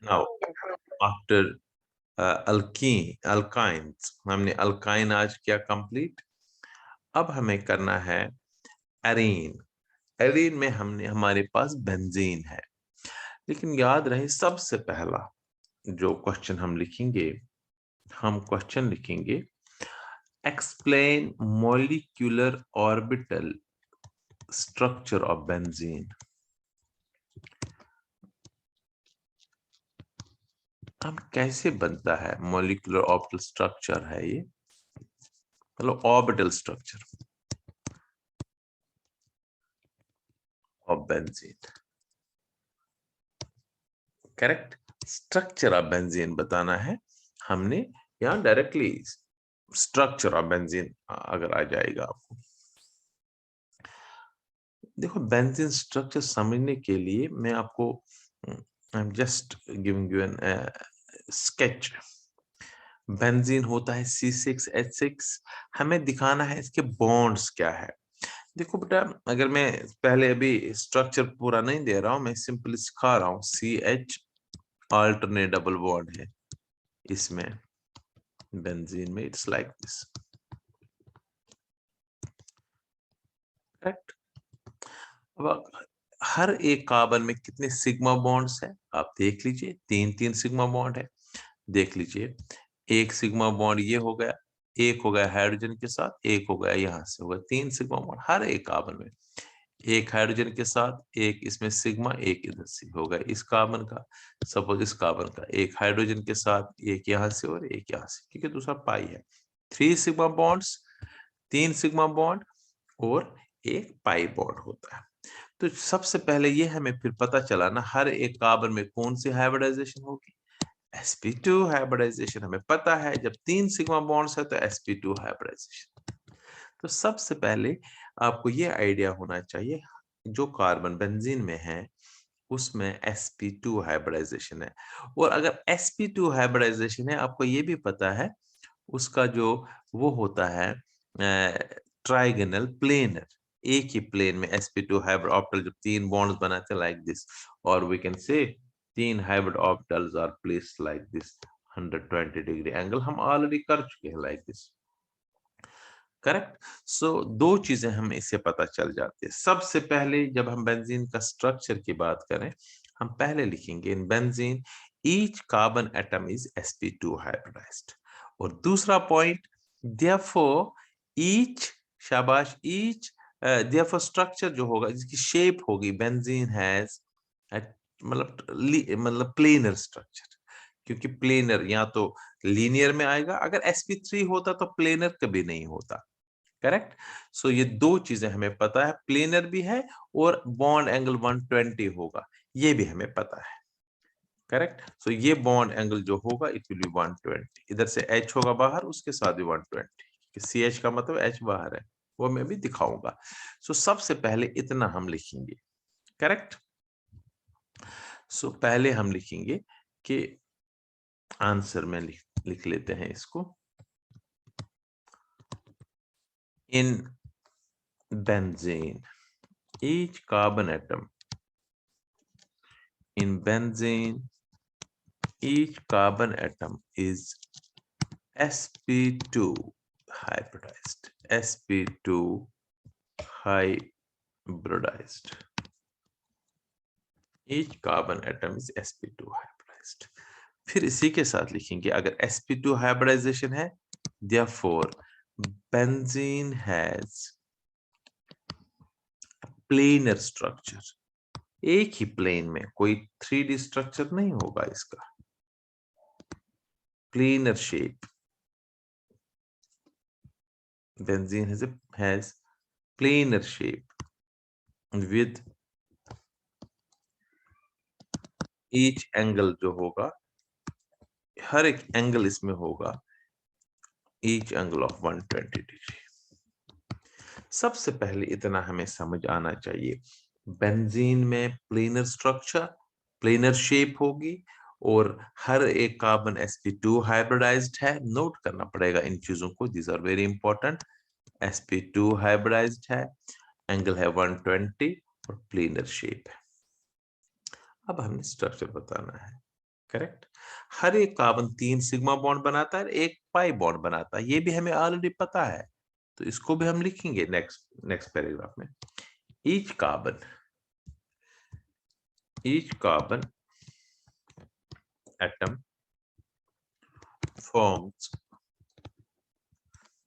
Now after alkynes, हमने alkyne आज किया कंप्लीट। अब हमें करना है एरीन। एरीन में हमारे पास बेंजीन है, लेकिन याद रहे सबसे पहला जो क्वेश्चन हम लिखेंगे, हम क्वेश्चन लिखेंगे explain molecular orbital structure of benzene. अब कैसे बनता है मॉलिक्यूलर ऑर्बिटल स्ट्रक्चर है ये, मतलब orbital structure of benzene. Correct, structure of benzene बताना है हमने, यहां डायरेक्टली स्ट्रक्चर ऑफ बेंजीन अगर आ जाएगा आपको। देखो बेंजीन स्ट्रक्चर समझने के लिए मैं आपको I am just giving you an sketch. Benzene होता है C6H6, हमें दिखाना है इसके बॉन्ड्स क्या है। देखो बेटा, अगर मैं पहले अभी स्ट्रक्चर पूरा नहीं दे रहा हूं, मैं सिंपली सिखा रहा हूं। CH अल्टरनेट डबल बॉन्ड है इसमें, बेंजीन में इट्स लाइक दिस। करेक्ट। अब हर एक कार्बन में कितने सिग्मा बॉन्ड्स है आप देख लीजिए, 3 सिग्मा बॉन्ड है। देख लीजिए, एक सिग्मा बॉन्ड ये हो गया, एक हो गया हाइड्रोजन के साथ, एक हो गया यहां से, हो गया 3 सिग्मा बॉन्ड हर एक कार्बन में। एक हाइड्रोजन के साथ, एक इसमें सिग्मा, एक इधर से हो गया इस कार्बन का। सपोज इस कार्बन का एक हाइड्रोजन के साथ, एक यहां से और एक यहां से, क्योंकि दूसरा पाई है। 3 सिग्मा बॉन्ड्स, 3 सिग्मा बॉन्ड और एक पाई बॉन्ड होता है। तो सबसे पहले ये हमें फिर पता चला ना, हर एक कार्बन में कौन सी हाइब्रिडाइजेशन होगी, sp2 हाइब्रिडाइजेशन। हमें पता है जब 3 सिग्मा बॉन्ड्स है तो sp2 हाइब्रिडाइजेशन। तो सबसे पहले आपको ये आइडिया होना चाहिए, जो कार्बन बेंजीन में है उसमें sp2 हाइब्रिडाइजेशन है। और अगर sp2 हाइब्रिडाइजेशन है, आपको ये भी पता है उसका जो वो होता है ट्राइगोनल प्लेनर, एक ही प्लेन में sp2 हाइब्रिड ऑर्बिटल जब 3 बॉन्ड्स बनाते हैं लाइक दिस, और we can say 3 hybrid orbitals are placed like this 120 degree angle, हम ऑलरेडी कर चुके हैं लाइक दिस। करेक्ट। सो दो चीजें हमें इससे पता चल जाती है। सबसे पहले जब हम बेंजीन का स्ट्रक्चर की बात करें, हम पहले लिखेंगे in benzene each carbon atom is sp2 hybridized. और दूसरा पॉइंट, देयरफॉर ईच, शाबाश, ईच, देयरफॉर स्ट्रक्चर जो होगा, जिसकी शेप होगी, बेंजीन हैज मतलब प्लेनर स्ट्रक्चर, क्योंकि प्लेनर या तो लीनियर में आएगा, अगर sp3 होता तो प्लेनर कभी नहीं होता। करेक्ट। सो ये दो चीजें हमें पता है, प्लेनर भी है और बॉन्ड एंगल 120 होगा, ये भी हमें पता है। करेक्ट। सो ये बॉन्ड एंगल जो होगा इट विल बी 120, इधर से H होगा बाहर, उसके साथ भी 120, CH का मतलब H बाहर है, वो मैं भी दिखाऊंगा। सो सबसे पहले इतना हम लिखेंगे। करेक्ट। सो पहले हम लिखेंगे कि आंसर में लिख लेते हैं इसको, इन benzene each carbon atom, in benzene each carbon atom is sp2 hybridized, sp2 hybridized, each carbon atom is sp2 hybridized। फिर इसी के साथ लिखेंगे अगर sp2 hybridization है, therefore benzene has planar structure, एक ही प्लेन में, कोई 3D स्ट्रक्चर नहीं होगा इसका, planar shape। Benzene has planar shape with each angle जो होगा, हर एक एंगल इसमें होगा each angle of 120 डिग्री। सबसे पहले इतना हमें समझ आना चाहिए, बेंजीन में प्लेनर स्ट्रक्चर, प्लेनर शेप होगी, और हर एक कार्बन sp2 हाइब्रिडाइज्ड है। नोट करना पड़ेगा इन चीजों को, these are very important. sp2 hybridized है, एंगल है 120 और प्लेनर शेप है। अब हमें स्ट्रक्चर बताना है। करेक्ट। हर एक कार्बन 3 सिग्मा बॉन्ड बनाता है, एक पाई बॉन्ड बनाता है, ये भी हमें ऑलरेडी पता है, तो इसको भी हम लिखेंगे नेक्स्ट पैराग्राफ में। Each carbon atom forms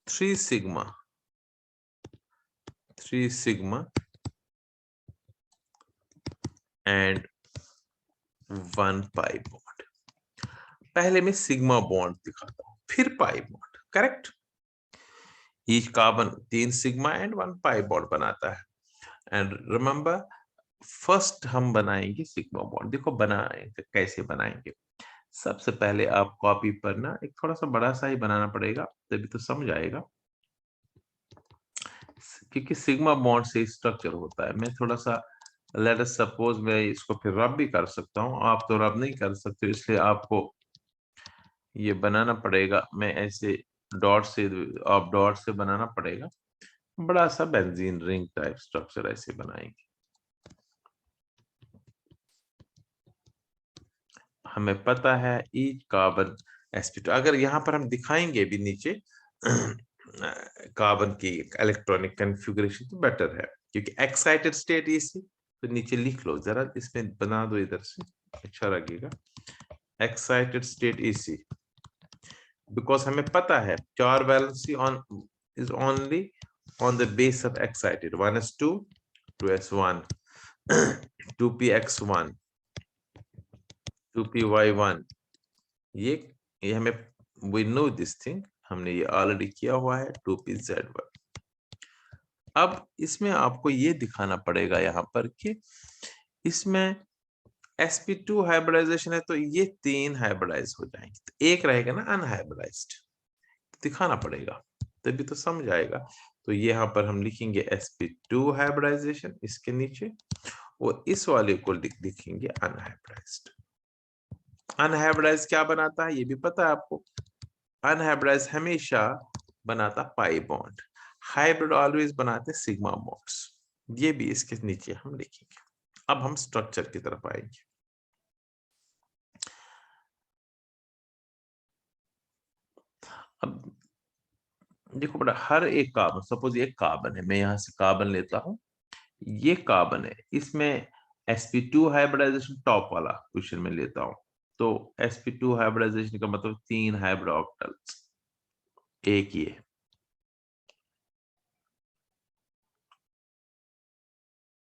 3 sigma and 1 pi bond। पहले मैं सिग्मा बॉन्ड दिखाता हूं, फिर pi bond. Correct. Each carbon 3 sigma and 1 pi bond बनाता है। एंड रिमेंबर, फर्स्ट हम बनाएंगे सिग्मा बॉन्ड। देखो बनाएंगे कैसे बनाएंगे। सबसे पहले आप कॉपी पर ना एक थोड़ा सा बड़ा सा ही बनाना पड़ेगा, तभी तो समझ आएगा, क्योंकि सिग्मा बॉन्ड से स्ट्रक्चर होता है। मैं थोड़ा सा लेट अस सपोज मैं इसको फिर रब भी कर सकता हूं, आप तो रब नहीं कर सकते, इसलिए आपको ये बनाना पड़ेगा। मैं ऐसे डॉट से, आप डॉट से बनाना पड़ेगा। बड़ा सा बेंजीन रिंग टाइप स्ट्रक्चर ऐसे बनाएंगे। हमें पता है ईच कार्बन sp2। अगर यहाँ पर हम दिखाएंगे भी नीचे कार्बन की इलेक्ट्रॉनिक कॉन्फ़िगरेशन तो बेटर है, क्योंकि एक्साइटेड स्टेट इसी, तो नीचे लिख लो जरा, इसमें बना दो इधर से, अच्छा लगेगा। एक्साइटेड स्टेट इसी, बिकॉज हमें पता है 4 valency on is only on the base of excited 1s2 2s1 2px1 2py1। ये हमें we know this thing, हमने ये ऑलरेडी किया हुआ है 2pz1। अब इसमें आपको ये दिखाना पड़ेगा यहाँ पर कि इसमें sp2 हाइब्रिडाइजेशन है, तो ये 3 हाइब्रिडाइज हो जाएंगे, तो एक रहेगा ना अनहाइब्रिडाइज्ड, दिखाना पड़ेगा तभी तो समझ आएगा। तो यहाँ पर हम लिखेंगे sp2 हाइब्रिडाइजेशन इसके नीचे, और इस वाले को लिखेंगे अनहाइब्रिडाइज्ड। अनहाइब्रिडाइज्ड क्या बनाता है ये भी पता है आपको। अनहाइब्रिडाइज्ड हमेशा बनाता पाई बॉन्ड, हाइब्रिड ऑलवेज बनाते सिग्मा बॉन्ड्स। ये भी इसके नीचे हम लिखेंगे। अब हम स्ट्रक्चर की तरफ आएंगे। अब देखो बेटा, हर एक कार्बन, सपोज एक कार्बन है, मैं यहां से कार्बन लेता हूं, ये कार्बन है, इसमें sp2 हाइब्रिडाइजेशन टॉप वाला क्वेश्चन में लेता हूं, तो sp2 हाइब्रिडाइजेशन का मतलब 3 हाइब्रिड ऑर्बिटल्स, एक ये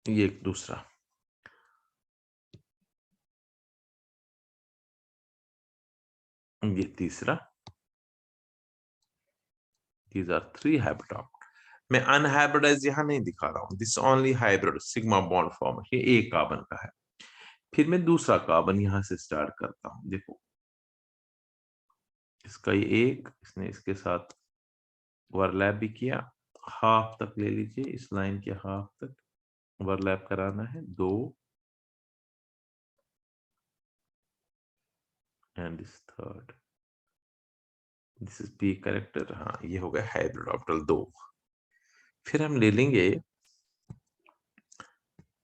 एक दूसरा, ये तीसरा, these are 3 hybrid ऑर्बिटल। मैं अनहाइब्रिडाइज यहां नहीं दिखा रहा हूं, this only hybrid sigma bond form, ये एक कार्बन का है। फिर मैं दूसरा कार्बन यहां से स्टार्ट करता हूं। देखो इसका ये एक, इसने इसके साथ ओवरलैप भी किया, हाफ तक ले लीजिए, इस लाइन के हाफ तक ओवरलैप कराना है, 2 and this third, this is P character. हाँ ये हो गया हाइब्रिड ऑर्बिटल 2। फिर हम ले लेंगे,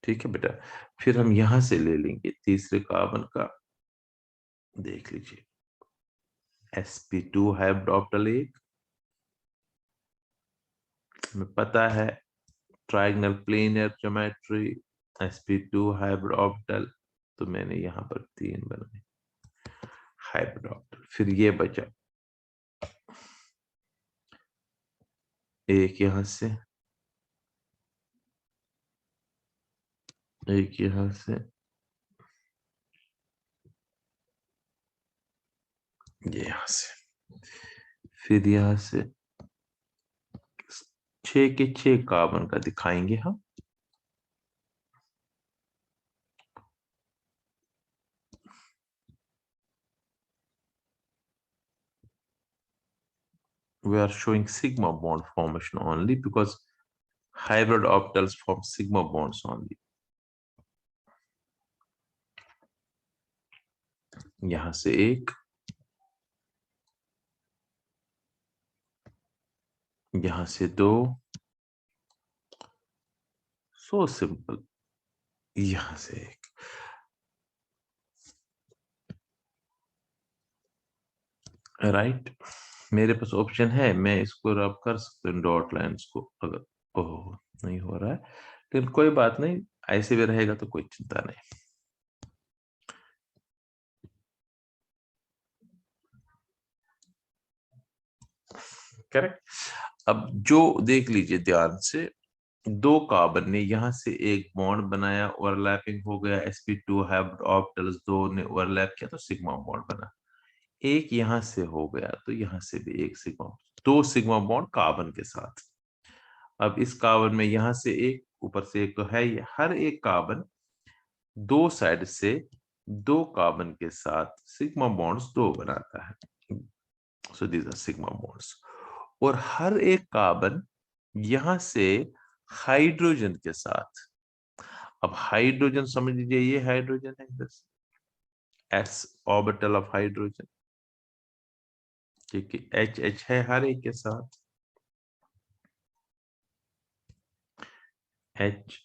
ठीक है बेटा, फिर हम यहां से ले लेंगे तीसरे कार्बन का, देख लीजिए sp2 हाइब्रिड ऑर्बिटल 1, हमें पता है triangle planar geometry sp2 hybrid orbital, तो मैंने यहां पर 3 बनाए हाइब्रिड ऑर्बिटल। फिर ये बचा एक यहां से, एक यहां से, ये यहां से, फिर यहां से 6 के 6 कार्बन का दिखाएंगे हम। We are showing sigma bond formation only because hybrid orbitals form sigma bonds only। यहां से एक, यहां से 2, सो सिंपल, यहां से एक। राइट। मेरे पास ऑप्शन है, मैं इसको रब कर सकता हूँ डॉट लाइन्स को, अगर ओह नहीं हो रहा है, लेकिन कोई बात नहीं, ऐसे भी रहेगा तो कोई चिंता नहीं। करेक्ट। अब जो देख लीजिए ध्यान से, दो कार्बन ने यहां से एक बॉन्ड बनाया, ओवरलैपिंग हो गया, sp2 हाइब्रिड ऑर्बिटल्स दो ने ओवरलैप किया तो सिग्मा बॉन्ड बना। एक यहां से हो गया तो यहां से भी एक सिग्मा, दो सिग्मा बॉन्ड कार्बन के साथ। अब इस कार्बन में यहां से एक, ऊपर से एक तो है ही, हर एक कार्बन दो साइड से दो कार्बन के साथ सिग्मा बॉन्ड्स दो बनाता है, so these are sigma bonds. और हर एक कार्बन यहां से हाइड्रोजन के साथ, अब हाइड्रोजन समझ लीजिए, ये हाइड्रोजन है इधर से, एस ऑर्बिटल ऑफ हाइड्रोजन, क्योंकि एच एच है हर एक के साथ, एच।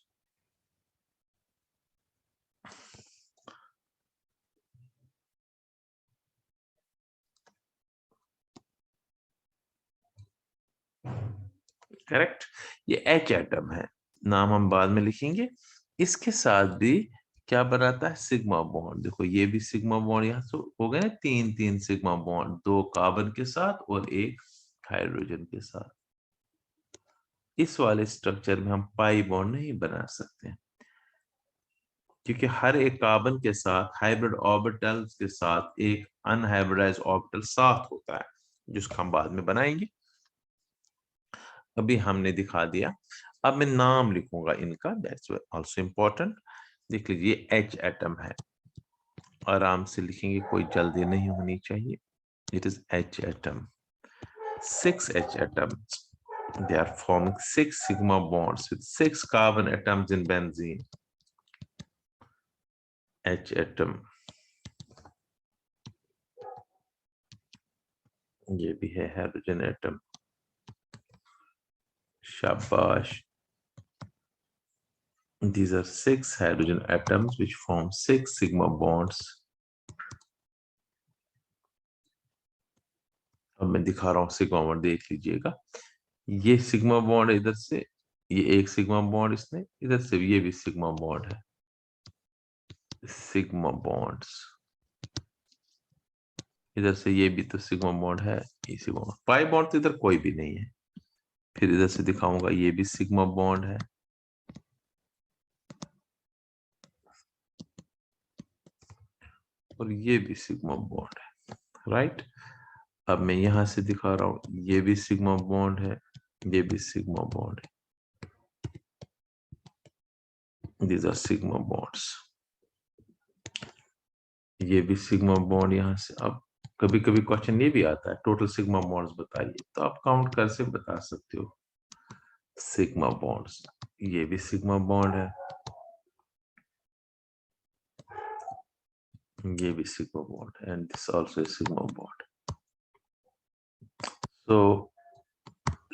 करेक्ट। ये एच एटम है, नाम हम बाद में लिखेंगे। इसके साथ भी क्या बनाता है, सिग्मा बॉन्ड। देखो ये भी सिग्मा बॉन्ड, यहाँ से हो गए ना तीन तीन सिग्मा बॉन्ड, दो कार्बन के साथ और एक हाइड्रोजन के साथ। इस वाले स्ट्रक्चर में हम पाई बॉन्ड नहीं बना सकते, क्योंकि हर एक कार्बन के साथ हाइब्रिड ऑर्बिटल्स के साथ एक अनहाइब्रिडाइज्ड ऑर्बिटल साथ होता है, जिसको हम बाद में बनाएंगे, अभी हमने दिखा दिया। अब मैं नाम लिखूंगा इनका, दैट्स आल्सो इम्पोर्टेंट। देख लीजिए एच एटम है, आराम से लिखेंगे, कोई जल्दी नहीं होनी चाहिए। It is H atom, 6 H atoms, they are forming 6 sigma bonds with 6 carbon atoms in benzene. H atom, ये भी है हाइड्रोजन एटम, शाबाश। These are 6 hydrogen atoms which form 6 sigma bonds. अब मैं दिखा रहा हूँ सिग्मा बॉन्ड, देख लीजिएगा, ये सिग्मा बॉन्ड इधर से, ये एक सिग्मा बॉन्ड, इसने इधर से ये भी सिग्मा बॉन्ड है, सिग्मा बॉन्ड्स, इधर से ये भी तो सिग्मा बॉन्ड है, ये सिग्मा बॉन्ड, पाई बॉन्ड तो इधर कोई भी नहीं है। फिर इधर से दिखाऊंगा, ये भी सिग्मा बॉन्ड है, और ये भी सिग्मा बॉन्ड है, राइट। अब मैं यहां से दिखा रहा हूं, ये भी सिग्मा बॉन्ड है, ये भी सिग्मा बॉन्ड है, दीज आर सिग्मा बॉन्ड्स, ये भी सिग्मा बॉन्ड यहां से। अब कभी कभी क्वेश्चन ये भी आता है, टोटल सिग्मा बॉन्ड्स बताइए, तो आप काउंट कर से बता सकते हो सिग्मा बॉन्ड्स। ये भी सिग्मा बॉन्ड है, ये भी sigma bond, and this also sigma bond. तो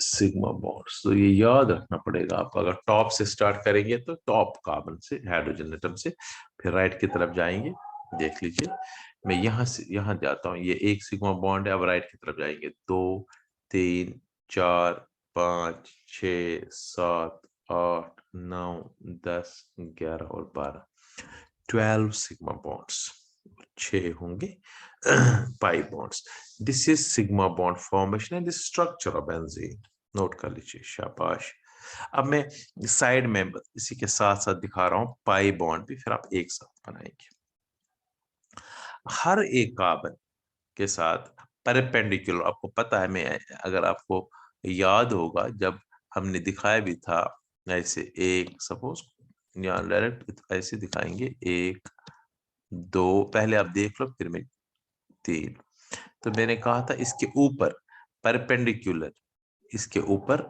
सिग्मा बॉन्ड्स, तो ये याद रखना पड़ेगा आपको। अगर टॉप से स्टार्ट करेंगे तो टॉप कार्बन से, हाइड्रोजन एटम से, फिर राइट की तरफ जाएंगे। देख लीजिए, मैं यहां से यहां जाता हूं, ये एक सिग्मा बॉन्ड है, अब राइट की तरफ जाएंगे, 2 3 4 5 6 7 8 9 10 11 और 12, 12 सिग्मा बॉन्ड्स, 6 होंगे pi bonds. This is sigma bond formation and this structure of benzene, note कर लीजिए, शाबाश। अब मैं साइड में इसी के साथ साथ दिखा रहा हूं पाई बॉन्ड भी, फिर आप एक साथ बनाएंगे। हर एक कार्बन के साथ परपेंडिकुलर, आपको पता है, मैं अगर आपको याद होगा जब हमने दिखाया भी था, ऐसे एक सपोज, या डायरेक्ट ऐसे दिखाएंगे, 1 2, पहले आप देख लो फिर मैं 3। तो मैंने कहा था इसके ऊपर परपेंडिकुलर, इसके ऊपर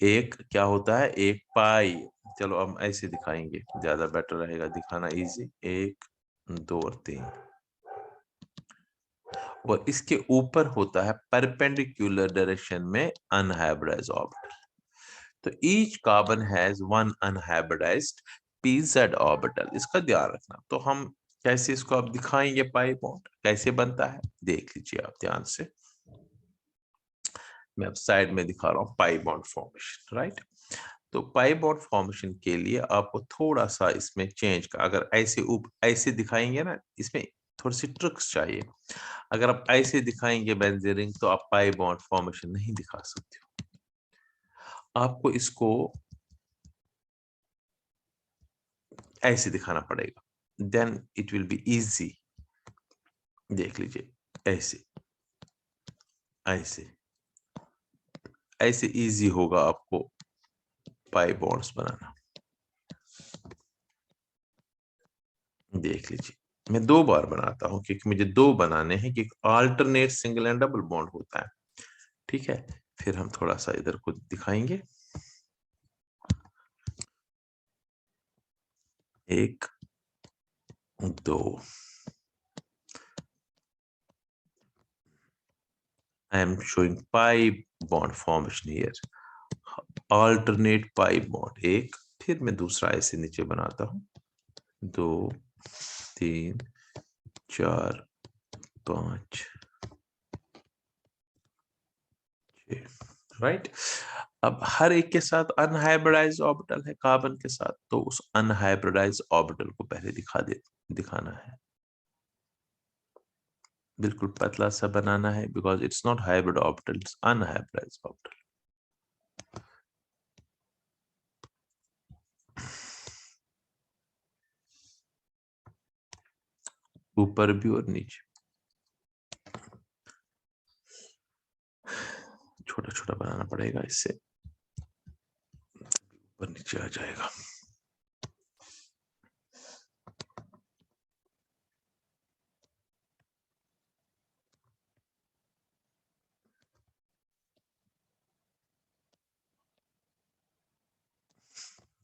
एक क्या होता है, एक पाई। चलो हम ऐसे दिखाएंगे, ज्यादा बेटर रहेगा दिखाना, इजी, 1 2 और 3, और इसके ऊपर होता है परपेंडिकुलर डायरेक्शन में अनहाइब्रिडाइज्ड ऑर्बिटल। तो each carbon has one unhybridised pz orbital, इसका ध्यान रखना। तो हम कैसे इसको अब दिखाएंगे, पाई बॉन्ड कैसे बनता है, देख लीजिए आप ध्यान से। मैं अब साइड में दिखा रहा हूँ पाई बॉन्ड फॉर्मेशन, राइट। तो पाई बॉन्ड फॉर्मेशन के लिए आपको थोड़ा सा इसमें चेंज का, अगर ऐसे दिखाएंगे ना, इसमें थोड़ी सी ट्रिक्स चाहिए। अगर आप ऐसे दिखाएंगे बेंजीन रिंग तो आप पाई बॉन्ड फॉर्मेशन नहीं दिखा सकते हो। आपको इसको ऐसे दिखाना पड़ेगा, then it will be easy. देख लीजिए, ऐसे ऐसे ऐसे इजी होगा आपको पाई बॉन्ड्स बनाना। देख लीजिए, मैं 2 बार बनाता हूं क्योंकि मुझे 2 बनाने हैं, कि alternate single and double bond होता है, ठीक है। फिर हम थोड़ा सा इधर को दिखाएंगे, 1 2। I am showing pi bond formation here. Alternate pi bond, 1, फिर मैं दूसरा ऐसे नीचे बनाता हूं, 2 3 4 5 6, राइट। अब हर एक के साथ अनहाइब्रिडाइज ऑर्बिटल है कार्बन के साथ, तो उस अनहाइब्रिडाइज ऑर्बिटल को पहले दिखाना है। बिल्कुल पतला सा बनाना है, because it's not hybrid orbital, it's unhybridised orbital. ऊपर भी और नीचे, छोटा छोटा बनाना पड़ेगा, इससे ऊपर नीचे आ जाएगा।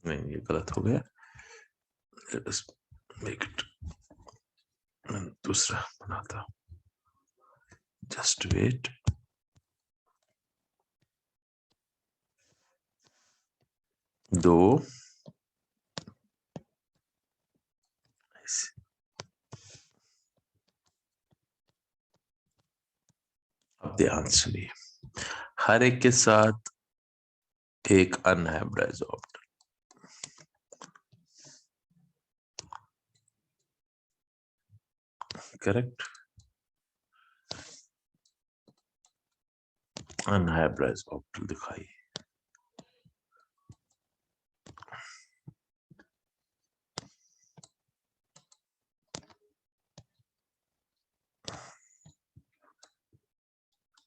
नहीं, ये गलत हो गया। Let us make it. मैं दूसरा बनाता हूं, जस्ट वेट। दो ऐसे, अब ध्यान सुनिए, हर एक के साथ एक unhybridised orbital, correct. Unhybridised orbital दिखाइए,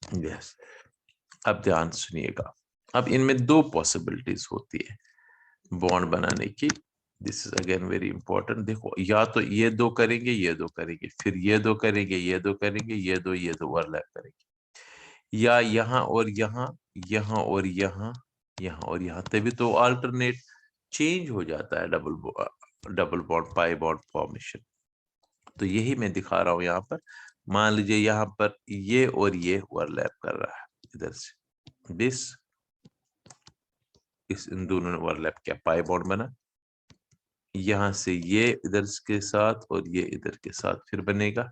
यस। अब ध्यान सुनिएगा, अब इनमें 2 पॉसिबिलिटीज होती है बॉन्ड बनाने की। This is again very important. देखो, या तो ये 2 करेंगे, ये 2 करेंगे, फिर ये 2 करेंगे, ये 2 करेंगे, ये 2 ओवरलैप करेंगे, या यहाँ और यहाँ, यहाँ और यहाँ, यहाँ और यहाँ, तभी तो अल्टरनेट चेंज हो जाता है double bond pi bond formation. तो यही मैं दिखा रहा हूं यहाँ पर। मान लीजिए यहाँ पर ये और ये ओवरलैप कर रहा है, इधर से दिस, इन दोनों ने ओवरलैप किया, पाई बॉन्ड बना। यहां से ये इधर के साथ और ये इधर के साथ फिर बनेगा,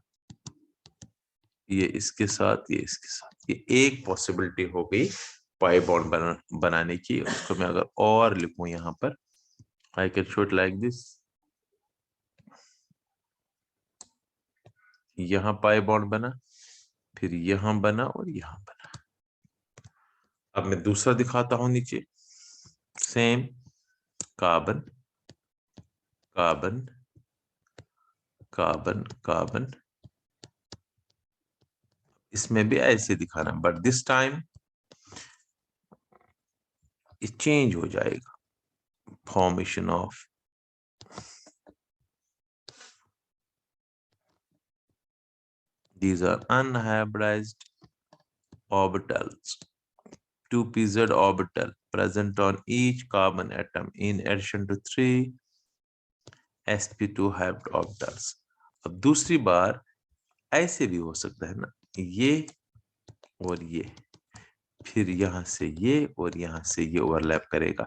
ये इसके साथ, ये इसके साथ। ये एक पॉसिबिलिटी हो गई पाई बॉन्ड बनाने की। उसको मैं अगर और लिखूं यहाँ पर, I can show it like this. यहाँ पाई बॉन्ड बना, फिर यहाँ बना और यहाँ बना। अब मैं दूसरा दिखाता हूं नीचे, same carbon carbon carbon carbon, इसमें भी ऐसे दिखाना, बट दिस टाइम ये चेंज हो जाएगा, formation of these are unhybridized orbitals, 2pz orbital present on each carbon atom in addition to 3 sp2 hybrid orbitals। अब दूसरी बार ऐसे भी हो सकता है ना, ये और ये, फिर यहां से ये और यहां से ये ओवरलैप करेगा।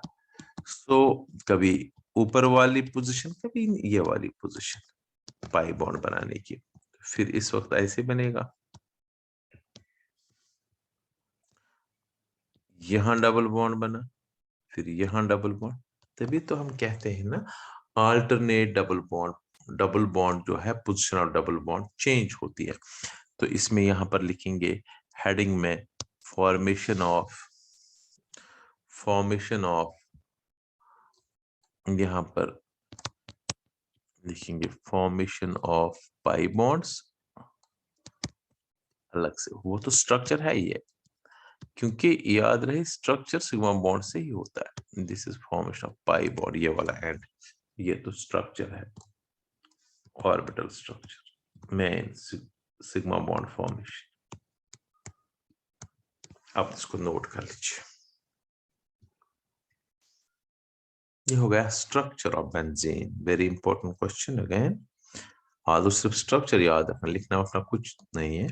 सो कभी ऊपर वाली पोजीशन, कभी ये वाली पोजीशन पाई बॉन्ड बनाने की। फिर इस वक्त ऐसे बनेगा, यहाँ डबल बॉन्ड बना, फिर यहाँ डबल बॉन्ड, तभी तो हम कहते हैं ना alternate double bond. Double bond जो है position of double bond change होती है। तो इसमें यहाँ पर लिखेंगे हेडिंग में फॉर्मेशन ऑफ यहाँ पर लिखेंगे फॉर्मेशन ऑफ पाई बॉन्ड्स। अलग से वो तो स्ट्रक्चर है ही है, क्योंकि याद रहे स्ट्रक्चर सिग्मा बॉन्ड से ही होता है। This is formation of pi bond, ये वाला एंड, ये तो स्ट्रक्चर है, orbital structure, main sigma bond formation. आप इसको नोट कर लीजिए। ये हो गया structure of benzene, very important question again. हाँ, तो सिर्फ स्ट्रक्चर याद रखना, लिखना अपना कुछ नहीं है।